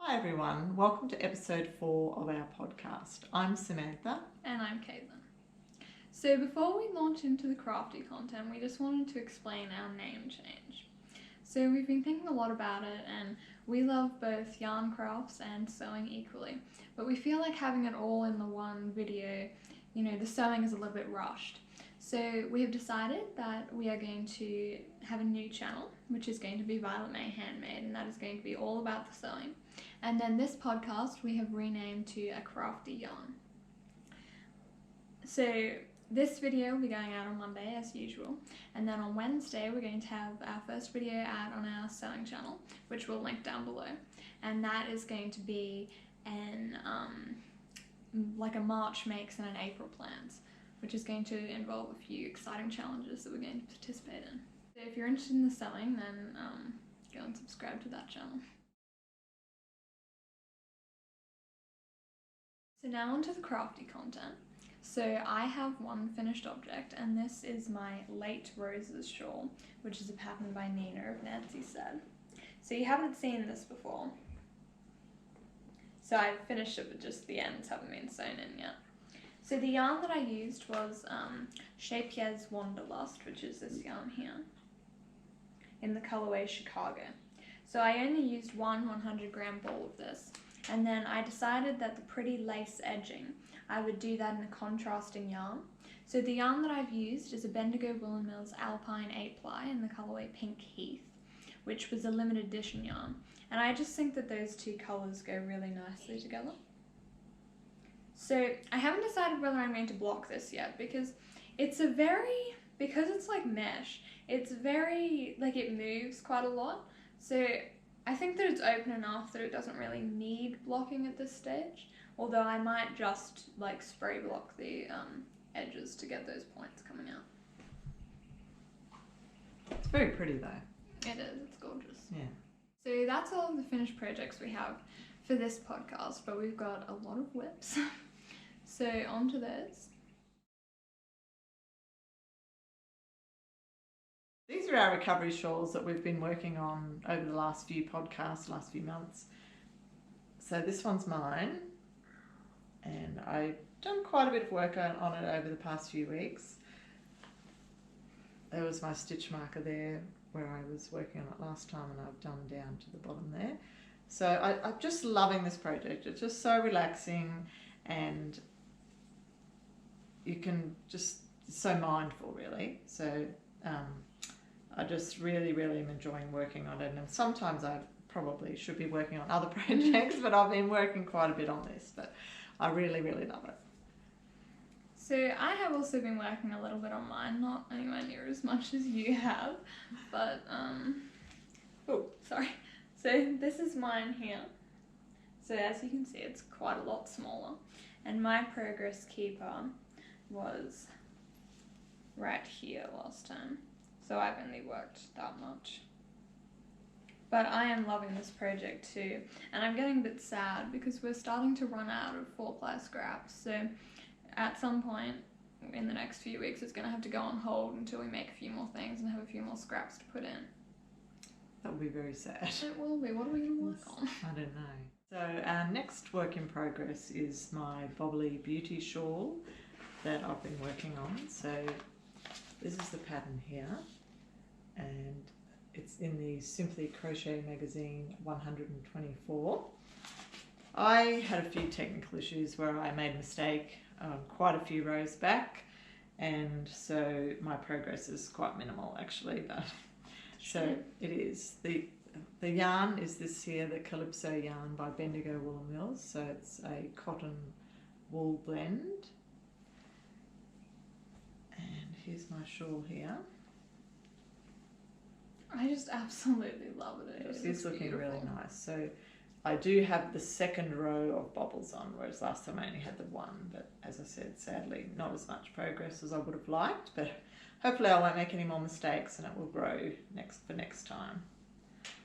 Hi everyone, welcome to episode 4 of our podcast. I'm Samantha. And I'm Caitlin. So before we launch into the crafty content, we just wanted to explain our name change. So we've been thinking a lot about it, and we love both yarn crafts and sewing equally, but we feel like having it all in the one video, the sewing is a little bit rushed. So we have decided that we are going to have a new channel, which is going to be Violet May Handmade, and that is going to be all about the sewing. And then this podcast we have renamed to A Crafty Yarn. So this video will be going out on Monday as usual, and then on Wednesday we're going to have our first video out on our sewing channel, which we'll link down below, and that is going to be an like a March makes and an April plans, which is going to involve a few exciting challenges that we're going to participate in. So if you're interested in the sewing, then go and subscribe to that channel. So now onto the crafty content. So I have one finished object, and this is my Late Roses shawl, which is a pattern by Nina of Nancy Said. So you haven't seen this before. So I finished it, but just the ends haven't been sewn in yet. So the yarn that I used was Shapier's Wanderlust, which is this yarn here, in the colorway Chicago. So I only used one 100-gram ball of this, and then I decided that the pretty lace edging, I would do that in a contrasting yarn. So the yarn that I've used is a Bendigo Woolen Mills Alpine 8-ply in the colorway Pink Heath, which was a limited edition yarn. And I just think that those two colors go really nicely together. So I haven't decided whether I'm going to block this yet, because it's because it's like mesh, it's very, it moves quite a lot. So I think that it's open enough that it doesn't really need blocking at this stage, although I might just spray block the edges to get those points coming out. It's very pretty though. It is, it's gorgeous. Yeah. So that's all of the finished projects we have for this podcast, but we've got a lot of whips. So on to those. These are our recovery shawls that we've been working on over the last few podcasts, last few months. So this one's mine, and I've done quite a bit of work on it over the past few weeks. There was my stitch marker there where I was working on it last time, and I've done down to the bottom there. So I'm just loving this project. It's just so relaxing, and you can it's so mindful really. So I just really am enjoying working on it, and sometimes I probably should be working on other projects, but I've been working quite a bit on this, but I really love it. So I have also been working a little bit on mine, not anywhere near as much as you have, but oh, sorry. So this is mine here. So as you can see, it's quite a lot smaller, and my progress keeper was right here last time. So I've only worked that much. But I am loving this project too, and I'm getting a bit sad because we're starting to run out of 4-ply scraps. So at some point in the next few weeks, it's going to have to go on hold until we make a few more things and have a few more scraps to put in. That will be very sad. It will be. What are we going to work on? I don't know. So our next work in progress is my Bobbly Beauty shawl that I've been working on. So this is the pattern here, and it's in the Simply Crochet magazine 124. I had a few technical issues where I made a mistake quite a few rows back, and so my progress is quite minimal actually, but so it is. The yarn is this here, the Calypso yarn by Bendigo Woolen Mills, so it's a cotton wool blend. And here's my shawl here. I just absolutely love it. It is looking beautiful. Really nice. So I do have the second row of bobbles on, whereas last time I only had the one, but as I said, sadly not as much progress as I would have liked, but hopefully I won't make any more mistakes and it will grow for next time.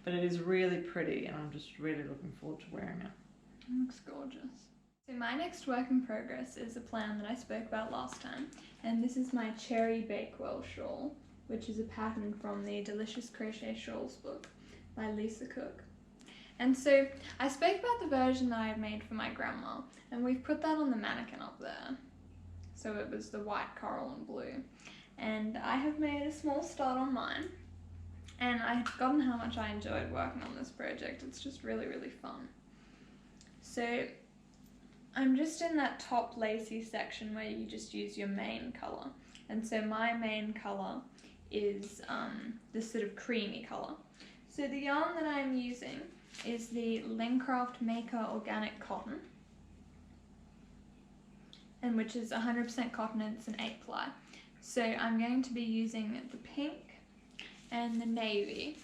But it is really pretty, and I'm just really looking forward to wearing it. It looks gorgeous. So my next work in progress is a plan that I spoke about last time, and this is my Cherry Bakewell shawl, which is a pattern from the Delicious Crochet Shawls book by Lisa Cook. And so I spoke about the version that I had made for my grandma, and we've put that on the mannequin up there. So it was the white, coral and blue. And I have made a small start on mine, and I've forgotten how much I enjoyed working on this project. It's just really, really fun. So I'm just in that top lacy section where you just use your main colour. And so my main colour is this sort of creamy colour. So the yarn that I'm using is the Lencraft Maker Organic Cotton, and which is 100% cotton, and it's an 8-ply. So I'm going to be using the pink and the navy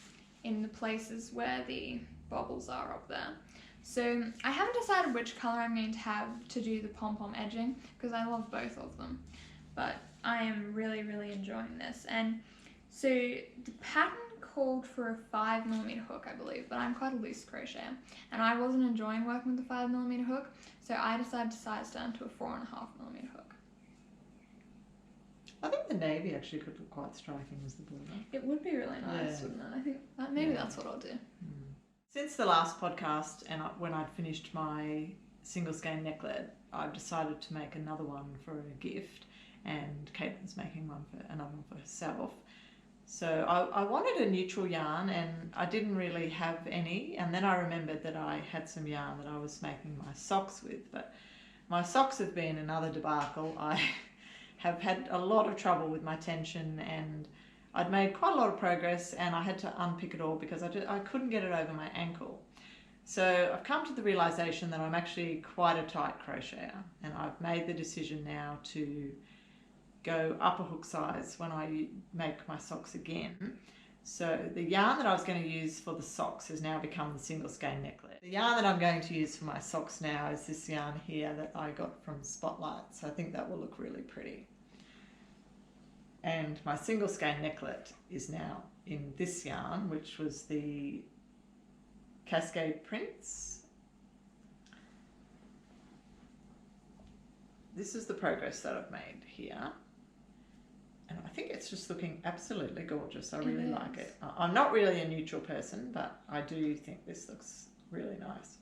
in the places where the bobbles are up there. So I haven't decided which colour I'm going to have to do the pom-pom edging, because I love both of them, but I am really, really enjoying this. And so the pattern called for a 5mm hook, I believe, but I'm quite a loose crocheter, and I wasn't enjoying working with the 5mm hook, so I decided to size down to a 4.5mm hook. I think the navy actually could look quite striking as the border. It would be really nice, wouldn't it? I think maybe that's what I'll do. Since the last podcast, and when I'd finished my single skein necklet, I've decided to make another one for a gift, and Caitlin's making another one for herself. So I wanted a neutral yarn, and I didn't really have any, and then I remembered that I had some yarn that I was making my socks with, but my socks have been another debacle. I have had a lot of trouble with my tension, and I'd made quite a lot of progress, and I had to unpick it all because I couldn't get it over my ankle. So I've come to the realization that I'm actually quite a tight crocheter, and I've made the decision now to go up a hook size when I make my socks again. So the yarn that I was going to use for the socks has now become the single skein necklet. The yarn that I'm going to use for my socks now is this yarn here that I got from Spotlight, so I think that will look really pretty. And my single skein necklet is now in this yarn, which was the Cascade Prints. This is the progress that I've made here. And I think it's just looking absolutely gorgeous. I really like it. I'm not really a neutral person, but I do think this looks really nice.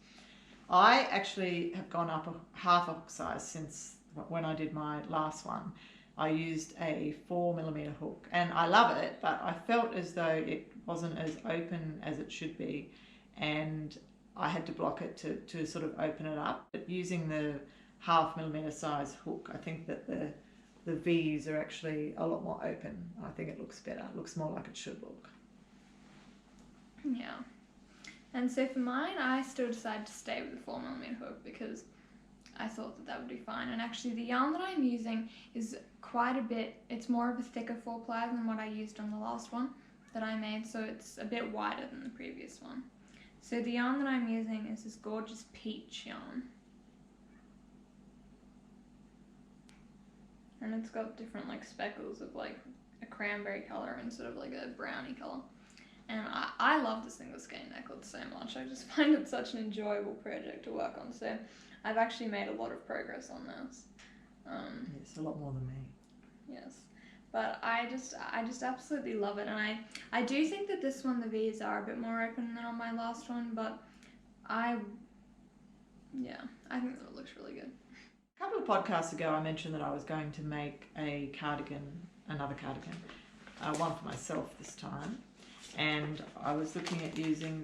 I actually have gone up half a hook size since when I did my last one. I used a 4mm hook, and I love it, but I felt as though it wasn't as open as it should be, and I had to block it to sort of open it up. But using the 0.5mm size hook, I think that the V's are actually a lot more open. I think it looks better. It looks more like it should look. Yeah. And so for mine, I still decided to stay with the 4mm hook because I thought that would be fine. And actually the yarn that I'm using is quite a bit, it's more of a thicker 4-ply than what I used on the last one that I made, so it's a bit wider than the previous one. So the yarn that I'm using is this gorgeous peach yarn. And it's got different like speckles of like a cranberry colour and sort of like a brownie colour. And I love the single skein necklet so much. I just find it such an enjoyable project to work on. So I've actually made a lot of progress on this. It's a lot more than me. Yes. But I just absolutely love it. And I do think that this one, the V's are a bit more open than on my last one, but I think that it looks really good. A couple of podcasts ago, I mentioned that I was going to make a cardigan, another cardigan, one for myself this time. And I was looking at using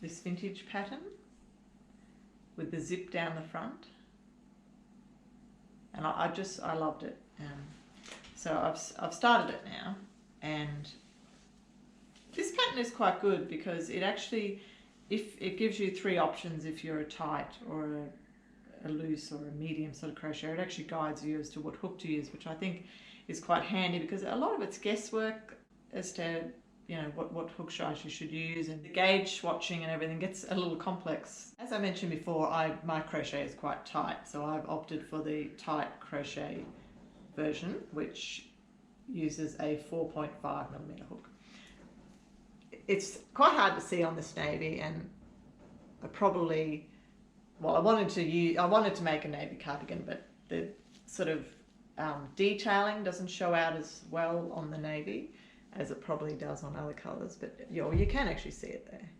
this vintage pattern with the zip down the front. And I loved it. So I've started it now, and this pattern is quite good because it actually, if it gives you 3 options if you're a tight or a loose or a medium sort of crochet, it actually guides you as to what hook to use, which I think is quite handy because a lot of it's guesswork as to what hook size you should use, and the gauge swatching and everything gets a little complex. As I mentioned before, my crochet is quite tight, so I've opted for the tight crochet version, which uses a 4.5mm hook. It's quite hard to see on this navy, and I wanted to make a navy cardigan, but the sort of detailing doesn't show out as well on the navy as it probably does on other colours, but you can actually see it there.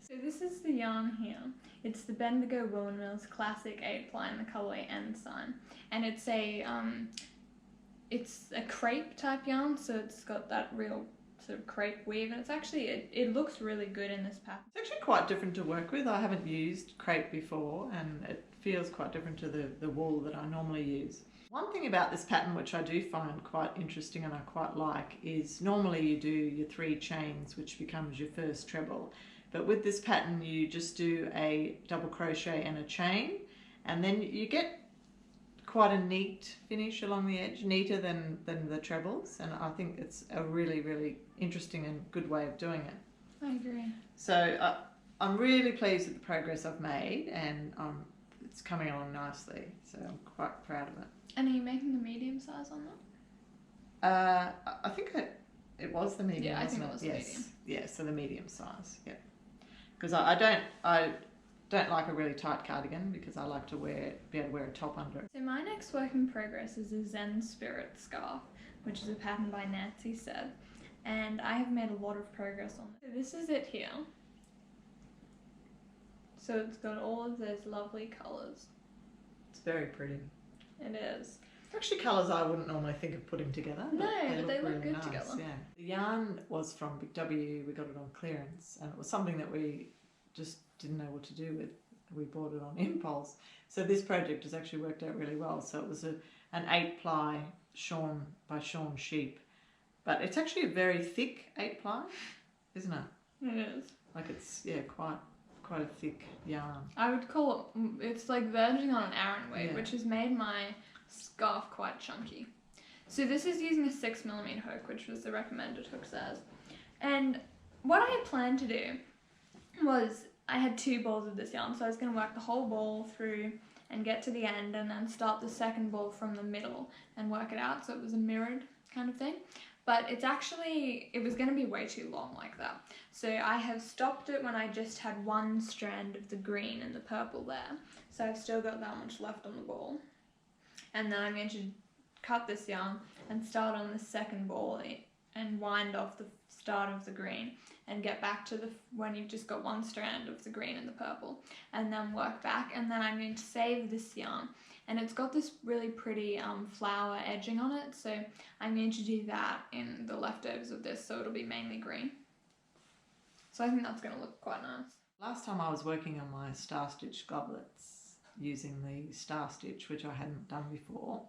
So this is the yarn here. It's the Bendigo Woollen Mills Classic 8-ply in the colourway Ensign. And it's a crepe type yarn, so it's got that real sort of crepe weave, and it's actually, it looks really good in this pattern. It's actually quite different to work with. I haven't used crepe before, and it feels quite different to the wool that I normally use. One thing about this pattern which I do find quite interesting and I quite like is normally you do your 3 chains, which becomes your first treble. But with this pattern you just do a double crochet and a chain, and then you get quite a neat finish along the edge, neater than the trebles, and I think it's a really, really interesting and good way of doing it. I agree. So I'm really pleased with the progress I've made, and it's coming along nicely, so I'm quite proud of it. And are you making a medium size on that? I think it was the medium. Yeah, I think wasn't it was yes. the medium. Yeah, so the medium size. Yeah, because I don't like a really tight cardigan because I like to be able to wear a top under it. So my next work in progress is a Zen Spirit scarf, which is a pattern by Nancy Said, and I have made a lot of progress on it. So this is it here. So it's got all of those lovely colours. It's very pretty. It is. Actually, colours I wouldn't normally think of putting together. No, but they look really good nice, together. Yeah. The yarn was from Big W. We got it on clearance, and it was something that we just didn't know what to do with. We bought it on impulse. So this project has actually worked out really well. So it was an 8-ply Shawn by Shawn sheep, but it's actually a very thick 8-ply, isn't it? It is. Like it's quite a thick yarn. I would call it, it's like verging on an Aran weight, Yeah. which has made my scarf quite chunky. So this is using a 6mm hook, which was the recommended hook size. And what I had planned to do was, I had 2 balls of this yarn, so I was going to work the whole ball through and get to the end and then start the second ball from the middle and work it out, so it was a mirrored kind of thing. But it was going to be way too long like that. So I have stopped it when I just had 1 strand of the green and the purple there. So I've still got that much left on the ball. And then I'm going to cut this yarn and start on the second ball and wind off the start of the green and get back to when you've just got 1 strand of the green and the purple, and then work back. And then I'm going to save this yarn. And it's got this really pretty flower edging on it, so I'm going to do that in the leftovers of this, so it'll be mainly green. So I think that's going to look quite nice. Last time I was working on my star stitch glovelets using the star stitch, which I hadn't done before.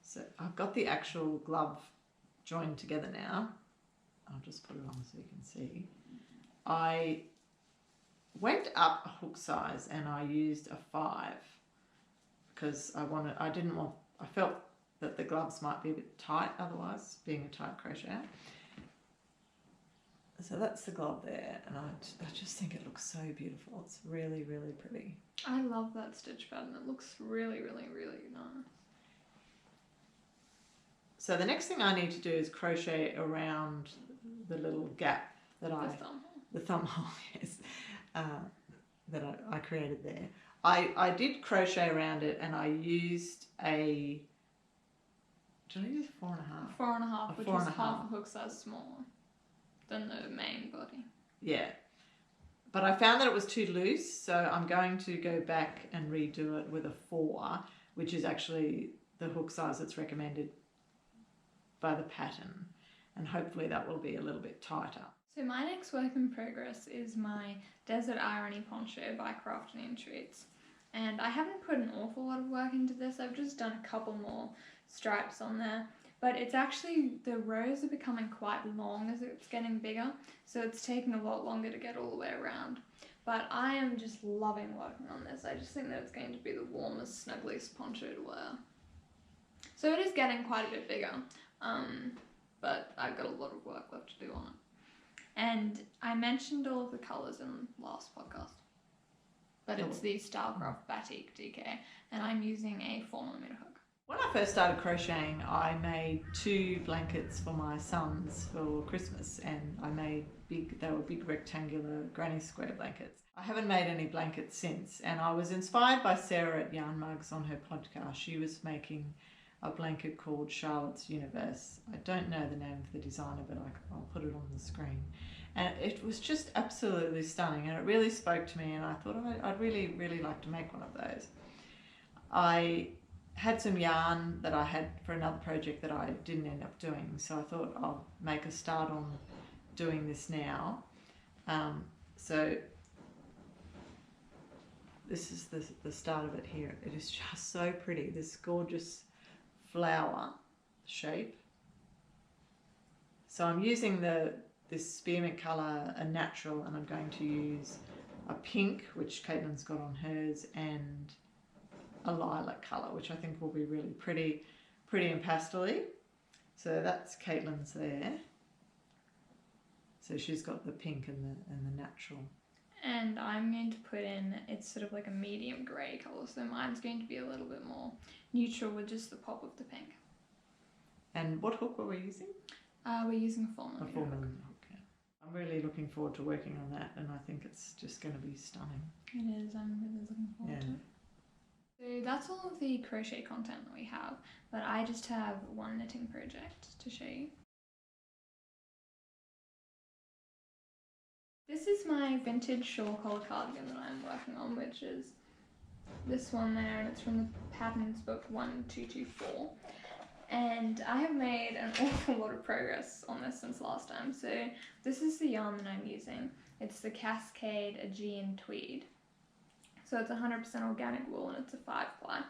So I've got the actual glove joined together now. I'll just put it on so you can see. I went up a hook size and I used a 5. Because I felt that the gloves might be a bit tight otherwise, being a tight crocheter. So that's the glove there, and I just think it looks so beautiful. It's really, really pretty. I love that stitch pattern. It looks really, really, really nice. So the next thing I need to do is crochet around the little gap that the thumb hole, yes, that I created there. I did crochet around it, and I used did I use 4.5? 4.5, which was 4.5. half a hook size smaller than the main body. Yeah. But I found that it was too loose, so I'm going to go back and redo it with a 4, which is actually the hook size that's recommended by the pattern. And hopefully that will be a little bit tighter. So my next work in progress is my Desert Irony poncho by Crafty Yarn Treats. And I haven't put an awful lot of work into this. I've just done a couple more stripes on there. But it's actually, the rows are becoming quite long as it's getting bigger. So it's taking a lot longer to get all the way around. But I am just loving working on this. I just think that it's going to be the warmest, snuggliest poncho to wear. So it is getting quite a bit bigger. But I've got a lot of work left to do on it. And I mentioned all of the colours in the last podcast. But it's the Starcraft Batik DK, and I'm using a 4mm hook. When I first started crocheting, I made 2 blankets for my sons for Christmas, and they were big rectangular granny square blankets. I haven't made any blankets since, and I was inspired by Sarah at Yarn Mugs on her podcast. She was making a blanket called Charlotte's Universe. I don't know the name of the designer, but I'll put it on the screen. And it was just absolutely stunning, and it really spoke to me, and I thought I'd really, really like to make one of those. I had some yarn that I had for another project that I didn't end up doing, so I thought I'll make a start on doing this now. So this is the start of it here. It is just so pretty, this gorgeous flower shape. So I'm using this spearmint colour, a natural, and I'm going to use a pink, which Caitlin's got on hers, and a lilac colour, which I think will be really pretty and pastel-y. So that's Caitlin's there. So she's got the pink and the natural. And I'm going to put in, it's sort of like a medium grey colour, so mine's going to be a little bit more neutral with just the pop of the pink. And what hook were we using? We're using a 4mm. A 4mm hook, yeah. I'm really looking forward to working on that, and I think it's just going to be stunning. It is, I'm really looking forward to it. So that's all of the crochet content that we have, but I just have one knitting project to show you. This is my vintage shawl collar cardigan that I'm working on, which is this one there, and it's from the patterns book 1224. And I have made an awful lot of progress on this since last time. So this is the yarn that I'm using. It's the Cascade Aegean Tweed. So it's 100% organic wool, and it's a 5-ply.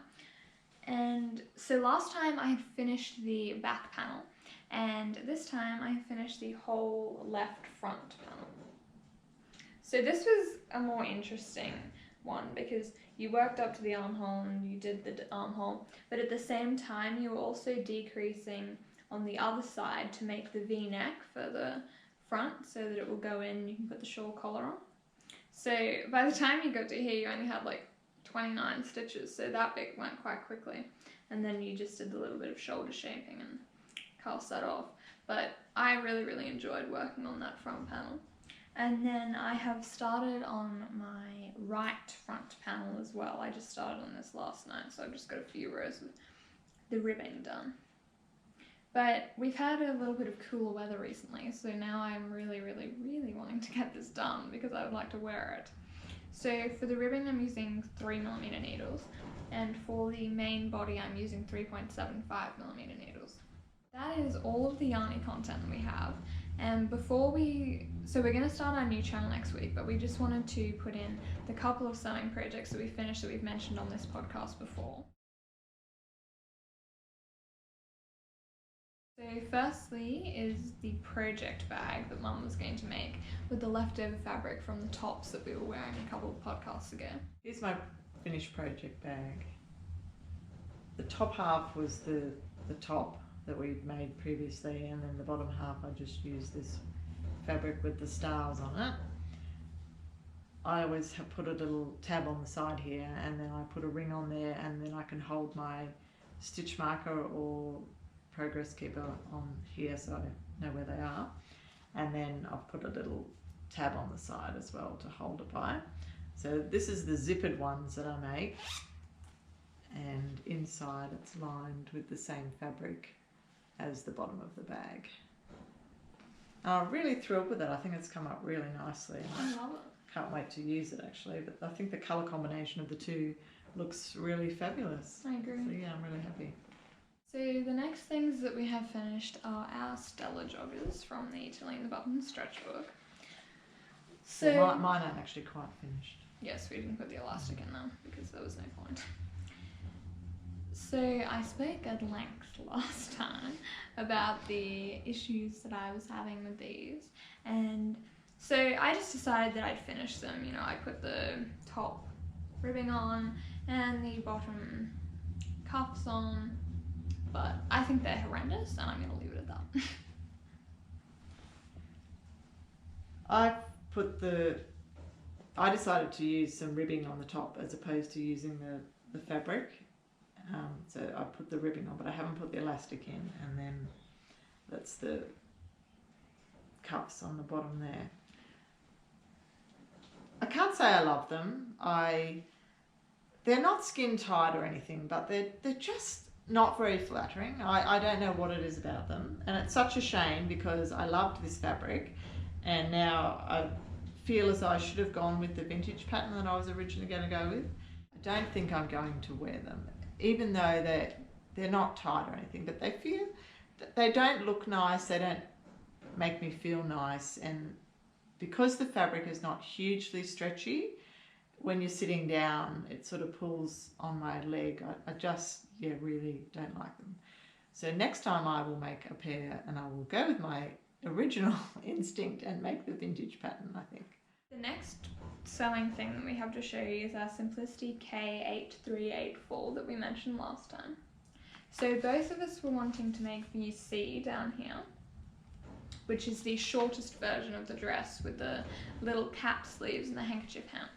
And so last time I had finished the back panel, and this time I finished the whole left front panel. So this was a more interesting one because you worked up to the armhole and you did the armhole, but at the same time you were also decreasing on the other side to make the V-neck for the front so that it will go in and you can put the shawl collar on. So by the time you got to here, you only had like 29 stitches, so that bit went quite quickly. And then you just did a little bit of shoulder shaping and cast that off. But I really, really enjoyed working on that front panel. And then I have started on my right front panel as well. I just started on this last night, so I've just got a few rows of the ribbing done. But we've had a little bit of cooler weather recently, so now I'm really, really, really wanting to get this done because I would like to wear it. So for the ribbing I'm using 3mm needles, and for the main body I'm using 3.75mm needles. That is all of the yarny content that we have. And so we're going to start our new channel next week, but we just wanted to put in the couple of sewing projects that we finished that we've mentioned on this podcast before. So firstly is the project bag that Mum was going to make with the leftover fabric from the tops that we were wearing a couple of podcasts ago. Here's my finished project bag. The top half was the top that we'd made previously, and then the bottom half I just used this fabric with the stars on it. I always have put a little tab on the side here, and then I put a ring on there, and then I can hold my stitch marker or progress keeper on here so I know where they are. And then I've put a little tab on the side as well to hold it by. So this is the zippered ones that I make, and inside it's lined with the same fabric as the bottom of the bag. I'm really thrilled with it. I think it's come up really nicely. I love it. Can't wait to use it actually, but I think the colour combination of the two looks really fabulous. I agree. So yeah, I'm really happy. So the next things that we have finished are our Stella joggers from the Tilly and the Button stretch book. So well, mine aren't actually quite finished. Yes, we didn't put the elastic in them because there was no point. So I spoke at length last time about the issues that I was having with these, and so I just decided that I'd finish them. You know, I put the top ribbing on and the bottom cuffs on, but I think they're horrendous and I'm going to leave it at that. I decided to use some ribbing on the top as opposed to using the fabric. So I put the ribbing on, but I haven't put the elastic in, and then that's the cuffs on the bottom there. I can't say I love them. They're not skin tight or anything, but they're just not very flattering. I don't know what it is about them, and it's such a shame because I loved this fabric, and now I feel as though I should have gone with the vintage pattern that I was originally going to go with. I don't think I'm going to wear them, even though they're not tight or anything, but they don't look nice, they don't make me feel nice, and because the fabric is not hugely stretchy, when you're sitting down, it sort of pulls on my leg. I just, really don't like them. So next time I will make a pair and I will go with my original instinct and make the vintage pattern, I think. The next sewing thing that we have to show you is our Simplicity K8384 that we mentioned last time. So both of us were wanting to make the C down here, which is the shortest version of the dress with the little cap sleeves and the handkerchief hem.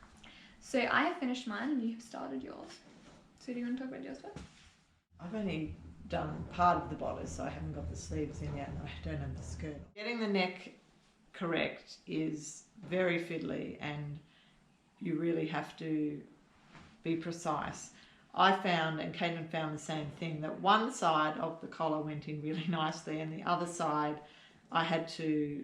So I have finished mine and you have started yours. So do you want to talk about yours first? I've only done part of the bodice, so I haven't got the sleeves in yet, and I don't have the skirt. Getting the neck correct is very fiddly, and you really have to be precise. I found, and Caitlin found the same thing, that one side of the collar went in really nicely, and the other side I had to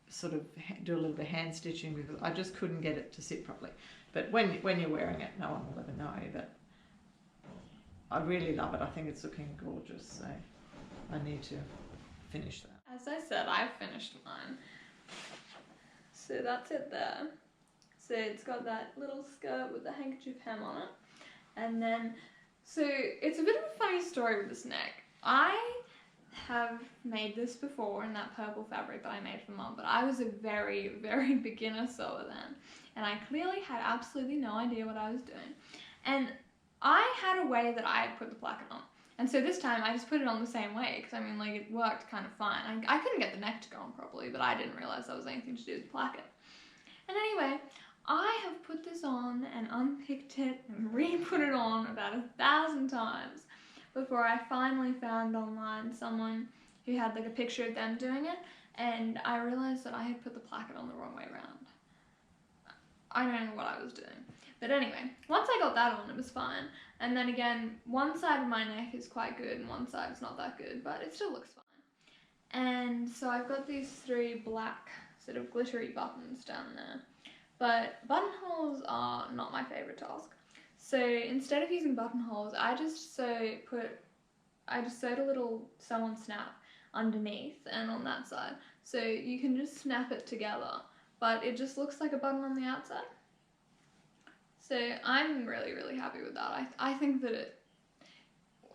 sort of do a little bit of hand stitching because I just couldn't get it to sit properly. But when you're wearing it, no one will ever know. But I really love it. I think it's looking gorgeous. So I need to finish that. As I said, I've finished mine. So that's it there. So it's got that little skirt with the handkerchief hem on it. And then, so it's a bit of a funny story with this neck. I have made this before in that purple fabric that I made for Mum, but I was a very, very beginner sewer then. And I clearly had absolutely no idea what I was doing. And I had a way that I had put the placket on. And so this time I just put it on the same way, because I mean, like, it worked kind of fine. I couldn't get the neck to go on properly, but I didn't realise that was anything to do with the placket. And anyway, I have put this on and unpicked it and re-put it on about 1,000 times before I finally found online someone who had like a picture of them doing it, and I realised that I had put the placket on the wrong way around. I don't know what I was doing. But anyway, once I got that on, it was fine. And then again, one side of my neck is quite good and one side is not that good, but it still looks fine. And so I've got these 3 black sort of glittery buttons down there. But buttonholes are not my favourite task. So instead of using buttonholes, I just sewed a little sew-on snap underneath and on that side. So you can just snap it together, but it just looks like a button on the outside. So I'm really, really happy with that. I think that it,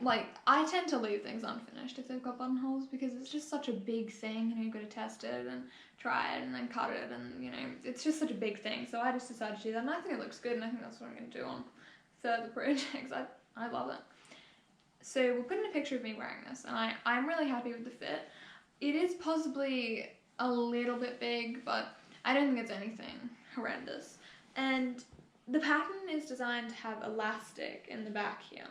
like, I tend to leave things unfinished if they've got buttonholes because it's just such a big thing, you've got to test it and try it and then cut it, and it's just such a big thing. So I just decided to do that, and I think it looks good, and I think that's what I'm going to do on further projects. I love it. So we'll put in a picture of me wearing this, and I'm really happy with the fit. It is possibly a little bit big, but I don't think it's anything horrendous. And the pattern is designed to have elastic in the back here,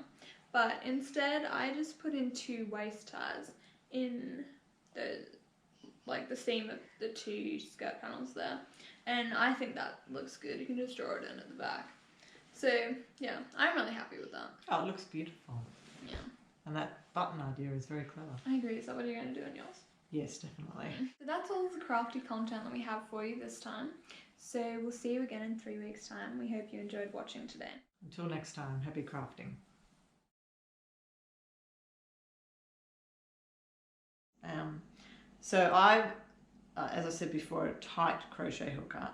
but instead I just put in 2 waist ties in the seam of the 2 skirt panels there, and I think that looks good. You can just draw it in at the back. So yeah, I'm really happy with that. Oh, it looks beautiful. Yeah. And that button idea is very clever. I agree. Is that what you're going to do on yours? Yes, definitely. So that's all of the crafty content that we have for you this time. So we'll see you again in 3 weeks' time. We hope you enjoyed watching today. Until next time, happy crafting. So I, as I said before, a tight crochet hooker.